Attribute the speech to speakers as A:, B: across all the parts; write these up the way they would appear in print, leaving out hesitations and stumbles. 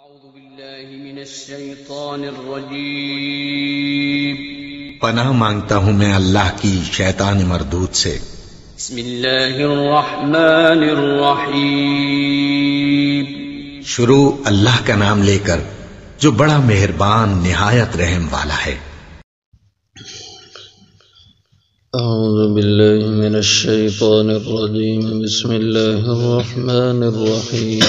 A: أعوذ بالله من الشيطان الرجيم
B: پناہ مانگتا ہوں میں اللہ کی شیطان مردود سے۔
A: بسم الله الرحمن الرحيم
B: شروع اللہ کا نام لے کر جو بڑا مہربان نہایت رحم والا ہے۔
C: أعوذ بالله من الشيطان الرجيم بسم الله الرحمن الرحيم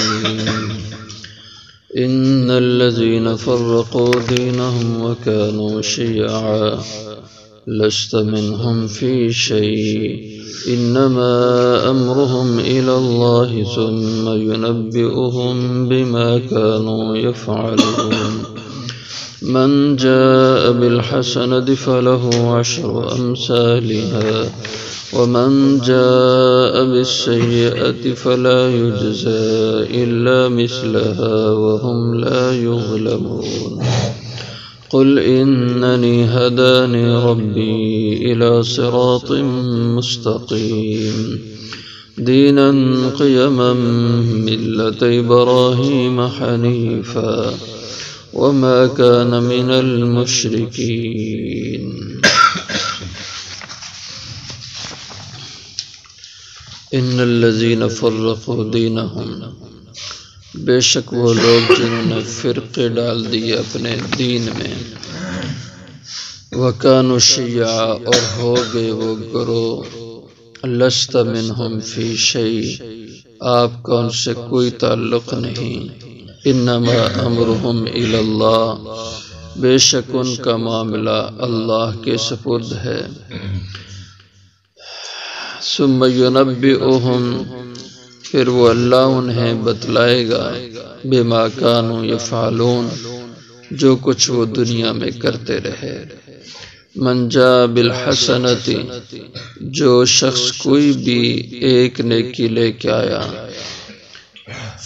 C: إن الذين فرقوا دينهم وكانوا شيعا لست منهم في شيء إنما أمرهم إلى الله ثم ينبئهم بما كانوا يفعلون من جاء بالحسنة فله 10 أمثالها ومن جاء بالسيئة فلا يجزى إلا مثلها وهم لا يظلمون قل إنني هداني ربي إلى صراط مستقيم دينا قيما ملة إبراهيم حنيفا وما كان من المشركين ان الذين فرقوا دينهم بے شک وہ لوگ جنہوں نے فرقے ڈال دیے اپنے دین میں، وَكَانُوا شِيَعًا اور ہو گئے وہ گروہ، لست منہم فی شیء آپ کا ان سے کوئی تعلق نہیں، انما امرہم الی اللہ بے شک ان کا معاملہ اللہ کے سپرد ہے، ثم ینبئہم پھر وہ اللہ انہیں بتلائے گا بما کانوا یفعلون جو کچھ وہ دنیا میں کرتے رہے، من جاء بالحسنۃ جو شخص کوئی بھی ایک نیکی لے کے آیا،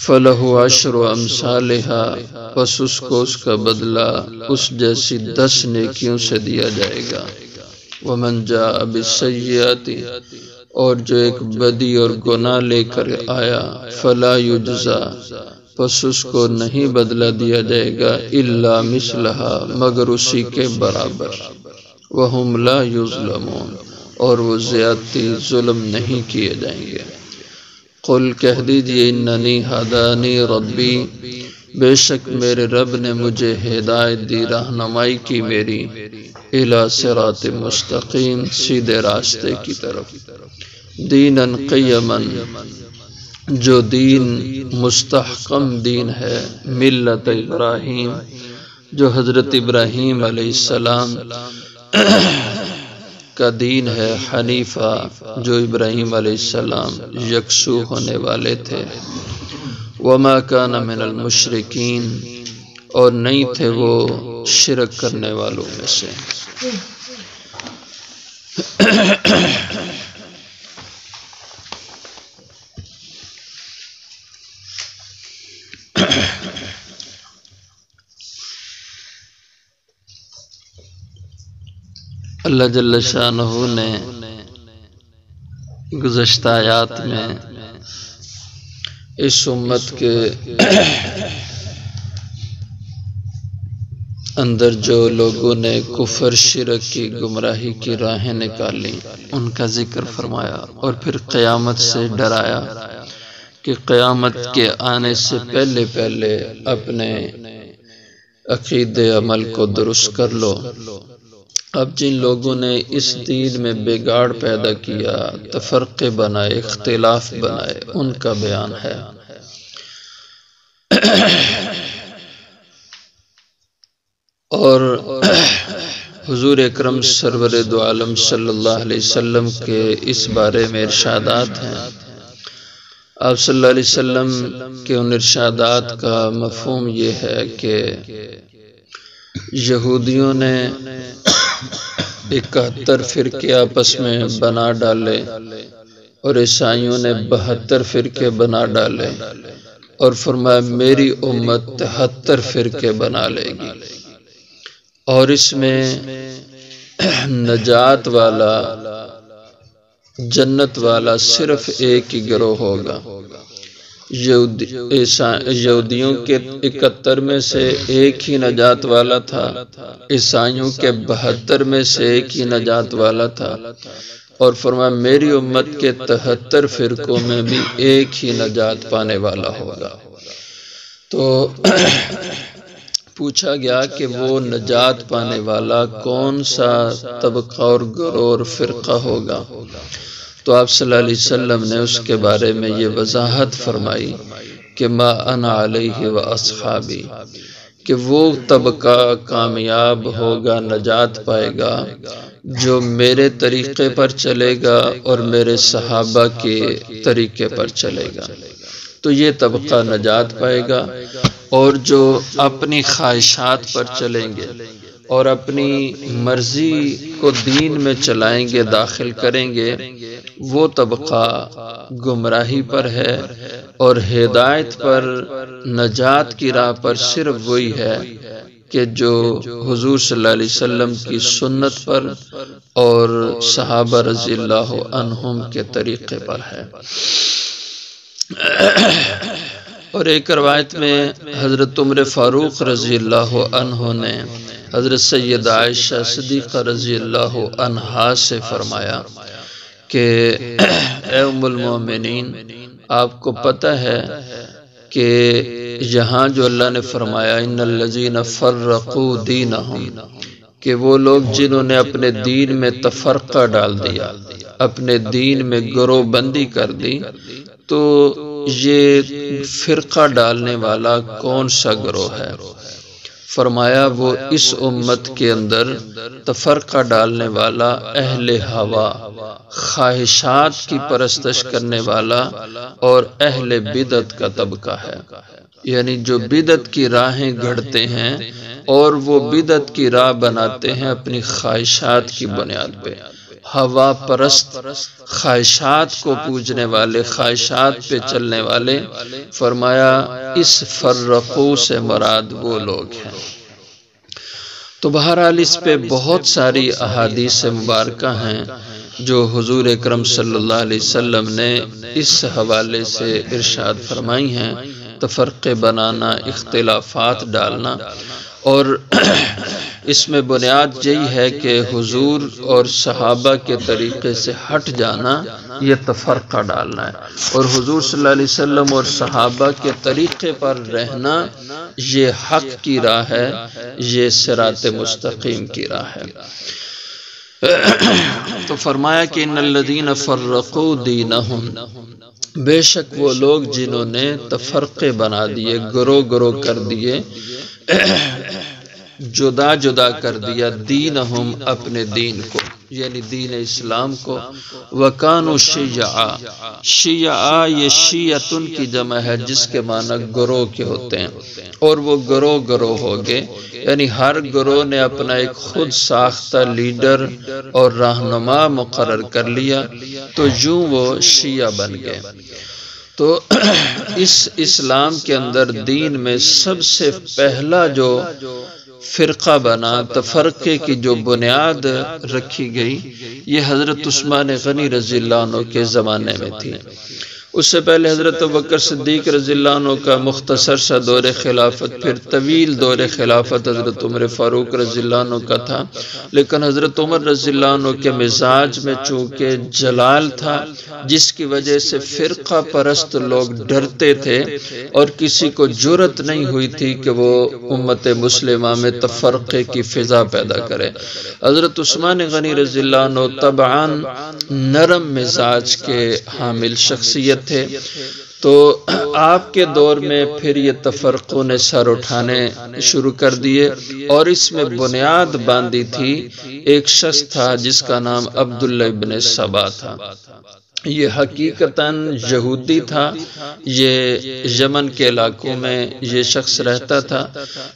C: فلہ 10 امثالها پس اس کو اس کا بدلہ اس جیسی 10 نیکیوں سے دیا جائے گا، ومن جاء بالسیئۃ اور جو ایک بدی اور گناہ لے کر آیا، فلا یجزا پس اس کو نہیں بدلہ دیا جائے گا، الا مثلها مگر اسی کے برابر، وہم لا یظلمون اور وہ زیادتی ظلم نہیں کیے جائیں گے۔ قل کہہ دیجئے اننی ہدانی ربی بے شک میرے رب نے مجھے ہدایت دی، رہنمائی کی میری، الی صراط مستقیم سیدھے راستے کی طرف، دینا قیما جو دین مستحکم دین ہے، ملت ابراہیم جو حضرت ابراہیم علیہ السلام کا دین ہے، حنیفہ جو ابراہیم علیہ السلام یکسو ہونے والے تھے، وما کان من المشرکین اور نہیں تھے وہ شرک کرنے والوں میں سے۔ اللہ جل شانہ نے گزشتہ آیات میں اس امت کے اندر جو لوگوں نے کفر شرک کی گمراہی کی راہیں نکالی ان کا ذکر فرمایا، اور پھر قیامت سے ڈرایا کہ قیامت کے آنے سے پہلے پہلے اپنے عقید عمل کو درست کر لو۔ اب جن لوگوں نے اس دین میں بگاڑ پیدا کیا، تفرقے بنائے، اختلاف بنائے، ان کا بیان ہے۔ اور حضور اکرم سرور دو عالم صلی اللہ علیہ وسلم کے اس بارے میں ارشادات ہیں۔ آپ صلی اللہ علیہ وسلم کے ان ارشادات کا مفہوم یہ ہے کہ یہودیوں نے 71 فرقے آپس میں بنا ڈالے اور عیسائیوں نے 72 فرقے بنا ڈالے، اور فرمایا میری امت 73 فرقے بنا لے گی، اور اس میں نجات والا جنت والا صرف ایک ہی گروہ ہوگا، یہودیوں کے 71 میں سے ایک ہی نجات والا تھا، عیسائیوں کے 72 میں سے ایک ہی نجات والا تھا، اور فرمایا میری امت کے 73 فرقوں میں بھی ایک ہی نجات پانے والا ہوگا۔ تو پوچھا گیا کہ وہ نجات پانے والا کون سا طبقہ اور گروہ اور فرقہ ہوگا؟ تو آپ صلی اللہ علیہ وسلم نے اس کے بارے میں یہ وضاحت فرمائی کہ ما انا علیہ و اصحابی، کہ وہ طبقہ کامیاب ہوگا، نجات پائے گا جو میرے طریقے پر چلے گا اور میرے صحابہ کے طریقے پر چلے گا، تو یہ طبقہ نجات پائے گا۔ اور جو اپنی خواہشات پر چلیں گے اور اپنی مرضی کو دین میں چلائیں گے، داخل کریں گے، وہ طبقہ گمراہی پر ہے، اور ہدایت پر، نجات کی راہ پر صرف وہی ہے کہ جو حضور صلی اللہ علیہ وسلم کی سنت پر اور صحابہ رضی اللہ عنہم کے طریقے پر ہے۔ اور ایک روایت میں حضرت عمر فاروق رضی اللہ عنہ نے حضرت سیدہ عائشہ صدیقہ رضی اللہ عنہا سے فرمایا کہ اے ام المومنین، آپ کو پتہ ہے کہ یہاں جو اللہ نے فرمایا ان الذین فرقوا دینہم، کہ وہ لوگ جنہوں نے اپنے دین میں تفرقہ ڈال دیا، اپنے دین میں گروہ بندی کر دی، تو یہ فرقہ ڈالنے والا کون سا گروہ ہے؟ فرمایا وہ اس امت کے اندر تفرقہ ڈالنے والا اہل ہوا، خواہشات کی پرستش کرنے والا اور اہل بدعت کا طبقہ ہے، یعنی جو بدعت کی راہیں گھڑتے ہیں اور وہ بدعت کی راہ بناتے ہیں اپنی خواہشات کی بنیاد پہ، ہوا پرست، خواہشات کو پوجنے والے، خواہشات پہ چلنے والے۔ فرمایا اس فرقو سے مراد وہ لوگ ہیں۔ تو بہرحال اس پہ بہت ساری احادیث مبارکہ ہیں جو حضور اکرم صلی اللہ علیہ وسلم نے اس حوالے سے ارشاد فرمائی ہیں، تفرقے بنانا، اختلافات ڈالنا، اور اس میں بنیاد یہی ہے کہ حضور اور صحابہ کے طریقے سے ہٹ جانا، یہ تفرقہ ڈالنا ہے، اور حضور صلی اللہ علیہ وسلم اور صحابہ کے طریقے پر رہنا یہ حق کی راہ ہے، یہ صراط مستقیم کی راہ ہے۔ تو فرمایا کہ ان الذین فرقوا دینہم، بے شک وہ لوگ جنہوں نے تفرقے بنا دیے، گروہ گروہ کر دیے، جدا جدا کر دیا، دینہم اپنے دین کو، یعنی دین اسلام کو، وکانوا شیعا، شیعا یہ شیعتن کی جمع ہے جس کے معنی گروہ کے ہوتے ہیں، اور وہ گروہ گروہ ہو گئے، یعنی ہر گروہ نے اپنا ایک خود ساختہ لیڈر اور رہنما مقرر کر لیا، تو یوں وہ شیعہ بن گئے۔ تو اس اسلام کے اندر دین میں سب سے پہلا جو فرقہ بنا، تفرقے کی جو بنیاد رکھی گئی، یہ حضرت عثمان غنی رضی اللہ عنہ کے زمانے میں تھی۔ اس سے پہلے حضرت ابوبکر صدیق رضی اللہ عنہ کا مختصر سا دور خلافت، پھر طویل دور خلافت حضرت عمر فاروق رضی اللہ عنہ کا تھا، لیکن حضرت عمر رضی اللہ عنہ کے مزاج میں چونکہ جلال تھا، جس کی وجہ سے فرقہ پرست لوگ ڈرتے تھے اور کسی کو جرأت نہیں ہوئی تھی کہ وہ امت مسلمہ میں تفرقے کی فضا پیدا کرے۔ حضرت عثمان غنی رضی اللہ عنہ طبعاً نرم مزاج کے حامل شخصیت تھے، تو آپ کے دور میں پھر یہ تفرقوں نے سر اٹھانے شروع کر دیے، اور اس میں بنیاد باندھی تھی ایک شخص تھا جس کا نام عبداللہ ابن سبا تھا۔ یہ حقیقتاً یہودی تھا، یہ یمن کے علاقوں میں یہ شخص رہتا تھا،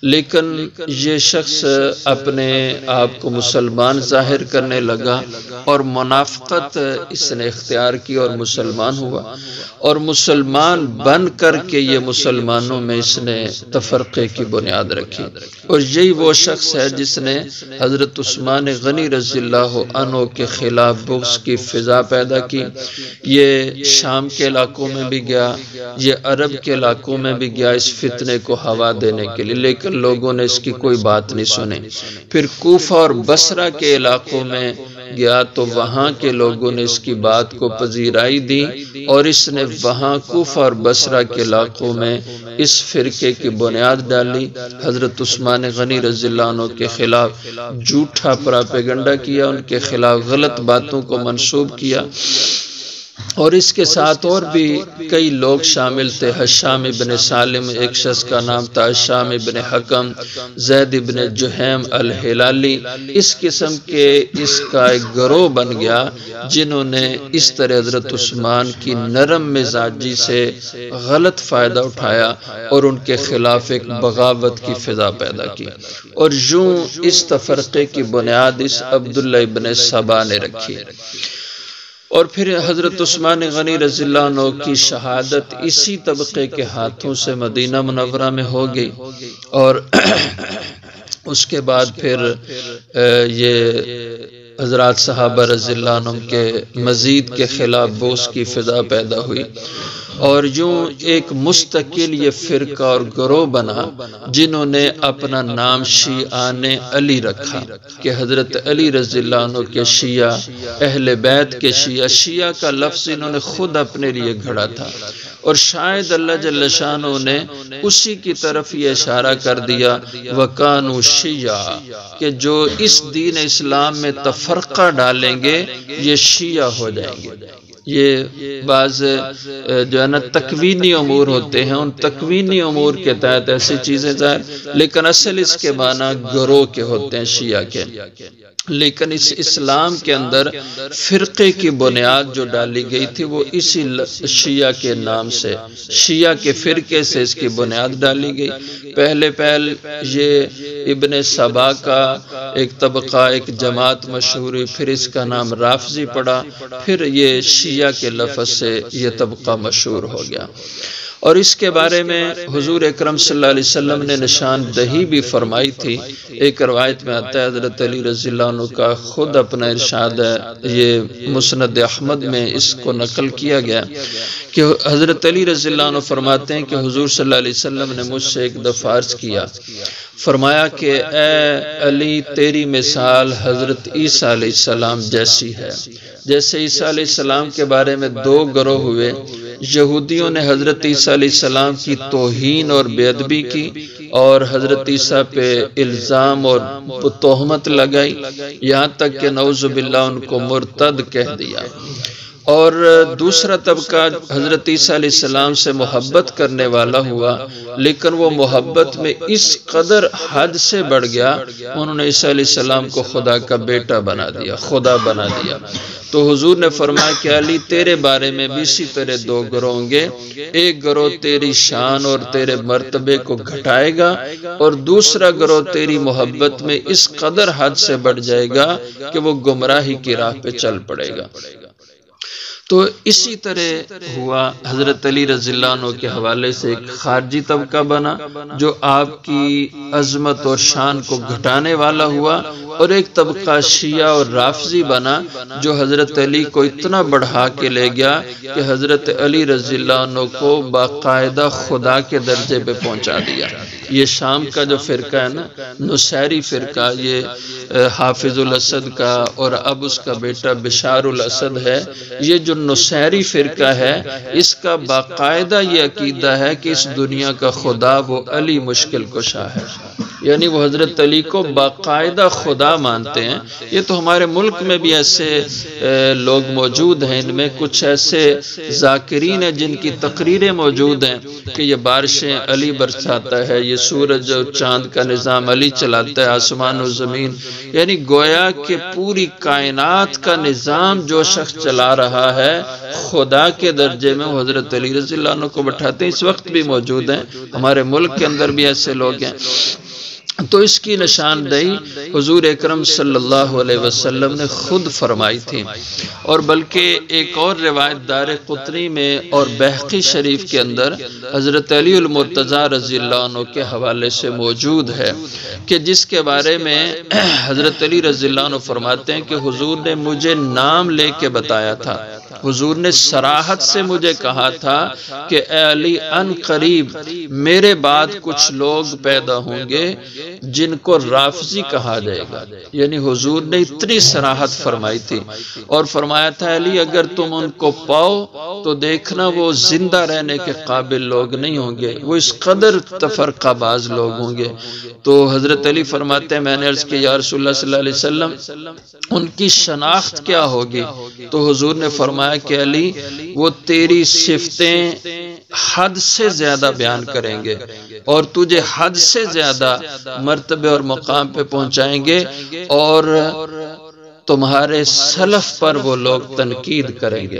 C: لیکن یہ شخص اپنے آپ کو مسلمان ظاہر کرنے لگا اور منافقت اس نے اختیار کی اور مسلمان ہوا، اور مسلمان بن کر کے یہ مسلمانوں میں اس نے تفرقے کی بنیاد رکھی، اور یہی وہ شخص ہے جس نے حضرت عثمان غنی رضی اللہ عنہ کے خلاف بغض کی فضا پیدا کی، یہ شام کے علاقوں میں بھی گیا، یہ عرب کے علاقوں میں بھی گیا اس فتنے کو ہوا دینے کے لیے، لیکن لوگوں نے اس کی کوئی بات نہیں سنی۔ پھر کوفہ اور بصرہ کے علاقوں میں گیا تو وہاں کے لوگوں نے اس کی بات کو پذیرائی دی، اور اس نے وہاں کوفہ اور بصرہ کے علاقوں میں اس فرقے کی بنیاد ڈالی، حضرت عثمان غنی رضی اللہ عنہ کے خلاف جھوٹا پراپیگنڈا کیا، ان کے خلاف غلط باتوں کو منسوب کیا، اور اس کے ساتھ اور بھی کئی لوگ شامل تھے۔ حشام ابن سالم ایک شخص کا نام تھا، حشام ابن حکم، زید ابن جہیم الہلالی، اس قسم کے اس کا ایک گروہ بن گیا جنہوں نے اس طرح حضرت عثمان کی نرم مزاجی سے غلط فائدہ اٹھایا اور ان کے خلاف ایک بغاوت کی فضا پیدا کی، اور یوں اس تفرقے کی بنیاد اس عبداللہ ابن سبا نے رکھی۔ اور پھر حضرت عثمان غنی رضی اللہ عنہ کی شہادت اسی طبقے کے ہاتھوں سے مدینہ منورہ میں ہو گئی، اور اس کے بعد پھر یہ حضرات صحابہ رضی اللہ عنہ کے مزید کے خلاف بوس کی فضا پیدا ہوئی، اور یوں ایک مستقل یہ فرقہ اور گروہ بنا جنہوں نے اپنا نام شیعان علی رکھا کہ حضرت علی رضی اللہ عنہ کے شیعہ، اہل بیت کے شیعہ۔ شیعہ کا لفظ انہوں نے خود اپنے لیے گھڑا تھا، اور شاید اللہ جل شانہ نے اسی کی طرف یہ اشارہ کر دیا وَكَانُوا شِيَعًا، کہ جو اس دین اسلام میں تفرقہ ڈالیں گے یہ شیعہ ہو جائیں گے۔ یہ بعض جو ہے نا تکوینی امور ہوتے ہیں، ان تکوینی امور کے تحت ایسی چیزیں ظاہر، لیکن اصل اس کے معنی گروہ کے ہوتے ہیں، شیعہ کے۔ لیکن اس اسلام کے اندر فرقے کی بنیاد جو ڈالی گئی تھی وہ اسی شیعہ کے نام سے، شیعہ کے فرقے سے اس کی بنیاد ڈالی گئی۔ پہلے یہ ابن سبا کا ایک طبقہ، ایک جماعت مشہور ہوئی، پھر اس کا نام رافضی پڑا، پھر یہ شیعہ کے لفظ سے یہ طبقہ مشہور ہو گیا۔ اور اس کے بارے میں حضور اکرم صلی اللہ علیہ وسلم نے نشاندہی بھی فرمائی تھی۔ ایک روایت میں آتا ہے، حضرت علی رضی اللہ عنہ کا خود اپنا ارشاد ہے، یہ مسند احمد میں اس کو نقل کیا گیا کہ حضرت علی رضی اللہ عنہ فرماتے ہیں کہ حضور صلی اللہ علیہ وسلم نے مجھ سے ایک دفعہ عرض کیا، فرمایا کہ اے علی تیری مثال حضرت عیسیٰ علیہ السلام جیسی ہے۔ جیسے عیسیٰ علیہ السلام کے بارے میں دو گروہ ہوئے، یہودیوں نے حضرت عیسیٰ علیہ السلام کی توہین اور بے ادبی کی اور حضرت عیسیٰ پہ الزام اور تہمت لگائی، یہاں تک کہ نعوذ باللہ ان کو مرتد کہہ دیا۔ اور دوسرا طبقہ حضرت عیسیٰ علیہ السلام سے محبت کرنے والا ہوا، لیکن وہ محبت میں اس قدر حد سے بڑھ گیا، انہوں نے عیسیٰ علیہ السلام کو خدا کا بیٹا بنا دیا، خدا بنا دیا۔ تو حضور نے فرمایا کہ علی تیرے بارے میں بھی اسی طرح دو گروہ ہوں گے، ایک گروہ تیری شان اور تیرے مرتبے کو گھٹائے گا، اور دوسرا گروہ تیری محبت میں اس قدر حد سے بڑھ جائے گا کہ وہ گمراہی کی راہ پہ چل پڑے گا۔ تو اسی طرح ہوا، حضرت علی رضی اللہ عنہ کے حوالے سے ایک خارجی طبقہ بنا جو آپ کی عظمت اور شان کو گھٹانے والا ہوا، اور ایک طبقہ شیعہ اور رافضی بنا جو حضرت علی کو اتنا بڑھا کے لے گیا کہ حضرت علی رضی اللہ عنہ کو باقاعدہ خدا کے درجے پہ پہنچا دیا۔ یہ شام کا جو فرقہ ہے نا، نصیری فرقہ، یہ حافظ الاسد کا اور اب اس کا بیٹا بشار الاسد ہے، یہ جو نصیری فرقہ ہے اس کا باقاعدہ یہ عقیدہ ہے کہ اس دنیا کا خدا وہ علی مشکل کشا ہے، یعنی وہ حضرت علی کو باقاعدہ خدا مانتے ہیں۔ یہ تو ہمارے ملک میں بھی ایسے لوگ موجود ہیں، ان میں کچھ ایسے ذاکرین ہیں جن کی تقریریں موجود ہیں کہ یہ بارشیں علی برساتا ہے، یہ سورج اور چاند کا نظام علی چلاتا ہے، آسمان و زمین، یعنی گویا کہ پوری کائنات کا نظام جو شخص چلا رہا ہے خدا کے درجے میں وہ حضرت علی رضی اللہ عنہ کو بٹھاتے ہیں۔ اس وقت بھی موجود ہیں، ہمارے ملک کے اندر بھی ایسے لوگ ہیں۔ تو اس کی نشاندہی حضور اکرم صلی اللہ علیہ وسلم نے خود فرمائی تھی، اور بلکہ ایک اور روایت دار قطنی میں اور بہقی شریف کے اندر حضرت علی المرتضیٰ رضی اللہ عنہ کے حوالے سے موجود ہے کہ جس کے بارے میں حضرت علی رضی اللہ عنہ فرماتے ہیں کہ حضور نے مجھے نام لے کے بتایا تھا حضور نے صراحت سے مجھے کہا تھا کہ اے علی ان قریب میرے بعد کچھ لوگ پیدا ہوں گے جن کو رافضی کہا جائے گا، یعنی حضور نے اتنی صراحت فرمائی تھی اور فرمایا تھا علی اگر تم ان کو پاؤ تو دیکھنا وہ زندہ رہنے کے قابل لوگ نہیں ہوں گے، وہ اس قدر تفرقہ باز لوگ ہوں گے۔ تو حضرت علی فرماتے ہیں میں نے عرض کیا یا رسول اللہ صلی اللہ علیہ وسلم ان کی شناخت کیا ہوگی؟ تو حضور نے فرمایا کہ علی وہ تیری صفتیں حد سے زیادہ بیان کریں گے اور تجھے حد سے زیادہ مرتبے اور مقام پہ پہنچائیں گے، اور تمہارے سلف پر وہ لوگ تنقید کریں گے،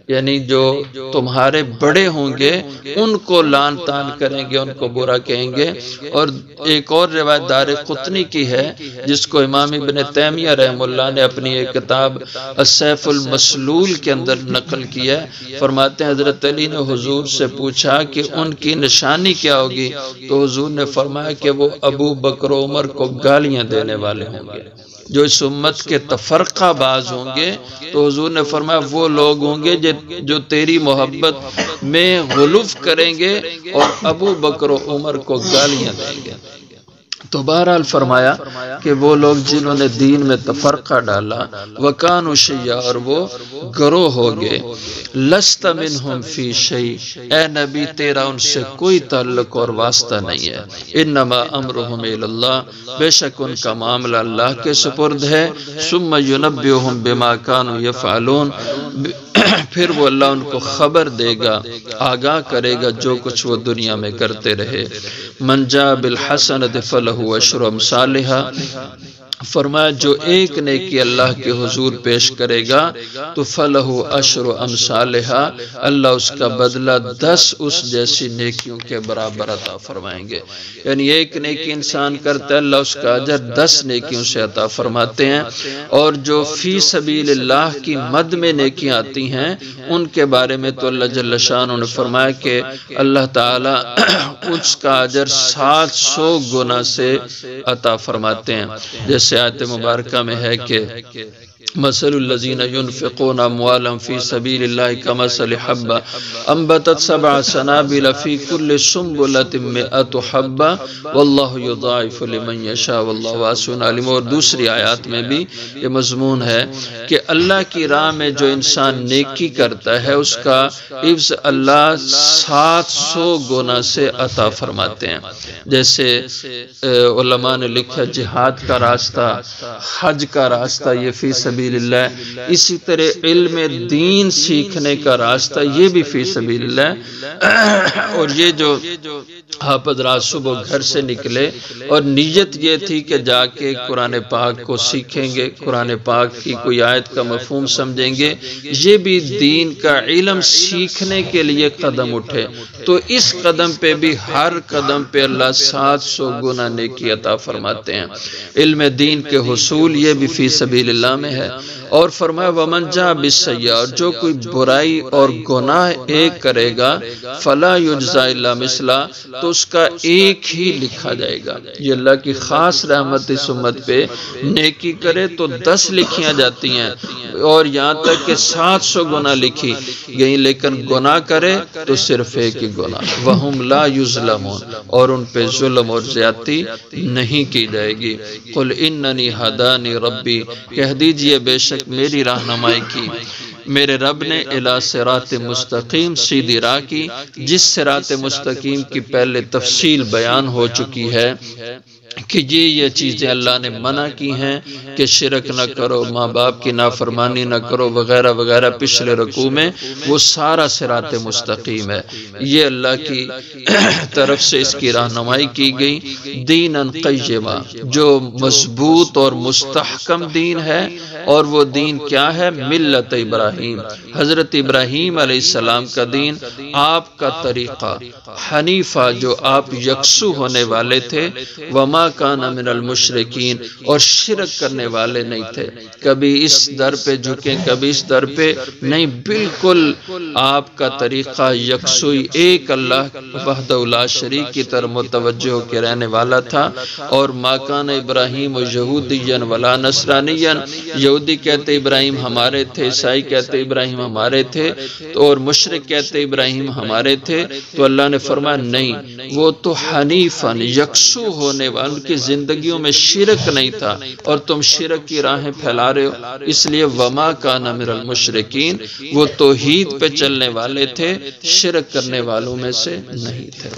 C: یعنی جو تمہارے بڑے ہوں گے ان کو لعن طعن کریں گے، ان کو برا کہیں گے۔ اور ایک اور روایت دار قطنی کی ہے جس کو امام ابن تیمیہ رحمہ اللہ نے اپنی ایک کتاب السیف المسلول کے اندر نقل کیا ہے، فرماتے ہیں حضرت علی نے حضور سے پوچھا کہ ان کی نشانی کیا ہوگی؟ تو حضور نے فرمایا کہ وہ ابو بکر و عمر کو گالیاں دینے والے ہوں گے۔ جو اس امت کے تفرقہ باز ہوں گے تو حضور نے فرمایا وہ لوگ ہوں گے جو تیری محبت میں غلو کریں گے اور ابو بکر و عمر کو گالیاں دیں گے۔ تو بہرحال فرمایا کہ وہ لوگ جنہوں نے دین میں تفرقہ ڈالا وَكَانُوا شِيَّعًا اور وہ گروہ ہو گئے، لَسْتَ مِنْهُمْ فِي شَيْءٍ اے نبی تیرا ان سے کوئی تعلق اور واسطہ نہیں ہے، انما امرهم الى اللہ بے شک ان کا معاملہ اللہ کے سپرد ہے، ثم ينبئهم بما كانوا يفعلون پھر وہ اللہ ان کو خبر دے گا، آگاہ کرے گا جو کچھ وہ دنیا میں کرتے رہے۔ من جاء بالحسنۃ فلہ عشر امثالھا، فرمایا جو ایک نیکی اللہ کے حضور پیش کرے گا تو فلہ عشر امثالھا، اللہ اس کا بدلہ 10 اس جیسی نیکیوں کے برابر عطا فرمائیں گے۔ یعنی ایک نیکی انسان کرتا ہے اللہ اس کا اجر 10 نیکیوں سے عطا فرماتے ہیں، اور جو فی سبیل اللہ کی مد میں نیکیاں آتی ہیں ان کے بارے میں تو اللہ جل شانہ نے فرمایا کہ اللہ تعالی اس کا اجر 700 گنا سے عطا فرماتے ہیں۔ جیسے آیت مبارکہ میں ہے کہ مثل الذین ينفقون اموالهم فی سبیل اللہ کمثل حبۃ انبتت 7 سنابل فی کل سنبلۃ 100 حبۃ واللہ یضاعف لمن یشاء واللہ واسع علیم۔ اور دوسری آیات میں بھی یہ مضمون ہے کہ اللہ کی راہ میں جو انسان نیکی کرتا ہے اس کا عوض اللہ 700 گنا سے عطا فرماتے ہیں۔ جیسے علماء نے لکھا جہاد کا راستہ، حج کا راستہ یہ فی سبیل اللہ، اسی طرح علم دین سیکھنے کا راستہ یہ بھی فی سبیل اللہ۔ اور یہ جو آپ حضرات صبح گھر سے نکلے اور نیت یہ تھی کہ جا کے قرآن پاک کو سیکھیں گے، قرآن پاک کی کوئی آیت کا مفہوم سمجھیں گے، یہ بھی دین کا علم سیکھنے کے لیے قدم اٹھے تو اس قدم پہ بھی ہر قدم پہ اللہ 700 گنا نیکی عطا فرماتے ہیں۔ علم دین کے حصول یہ بھی فی سبیل اللہ میں ہے۔ اور فرمایا ومن جاء بالسیئۃ، جو کوئی برائی اور گناہ ایک کرے گا فلا یجزا الا مثلہ، تو اس کا ایک ہی لکھا جائے گا۔ یہ اللہ کی خاص رحمت اس امت پہ، نیکی کرے تو 10 لکھیاں جاتی ہیں اور یہاں تک کہ 700 گناہ لکھی گئی، لیکن گناہ کرے تو صرف ایک ہی گناہ، وہم لا یظلمون، اور ان پہ ظلم اور زیادتی نہیں کی جائے گی۔ قل اننی ہدانی ربی، کہہ دیجئے بے شک میری رہنمائی کی میرے رب نے الی صراط مستقیم، سیدھی راہ کی، جس صراط مستقیم کی پہلے تفصیل بیان ہو چکی ہے کہ یہ چیزیں اللہ نے منع کی ہیں کہ شرک نہ کرو، ماں باپ کی نافرمانی نہ کرو وغیرہ وغیرہ، پچھلے رکوع میں وہ سارا صراط مستقیم ہے۔ یہ اللہ کی طرف سے اس کی رہنمائی کی گئی، دیناً قیما، جو مضبوط اور مستحکم دین ہے، اور وہ دین کیا ہے؟ ملت ابراہیم، حضرت ابراہیم علیہ السلام کا دین، آپ کا طریقہ، حنیفہ جو آپ یکسو ہونے والے تھے، وما وما کان من المشرکین، اور شرک کرنے والے نہیں تھے، کبھی اس در پہ جھکیں کبھی اس در پہ نہیں، بالکل آپ کا طریقہ یکسوئی ایک اللہ وحدہ لا شریک کی طرف متوجہ ہو کے رہنے والا تھا۔ اور ما کان ابراہیم یہودیا ولا نصرانیا، یہودی کہتے ابراہیم ہمارے تھے، عیسائی کہتے ابراہیم ہمارے تھے، اور مشرک کہتے ابراہیم ہمارے تھے، تو اللہ نے فرمایا نہیں، وہ تو حنیفاً یکسو ہونے والے، ان کی زندگیوں میں شرک نہیں تھا، اور تم شرک کی راہیں پھیلا رہے ہو، اس لیے وما کان من المشرکین، وہ توحید پہ چلنے والے تھے، شرک کرنے والوں میں سے نہیں تھے۔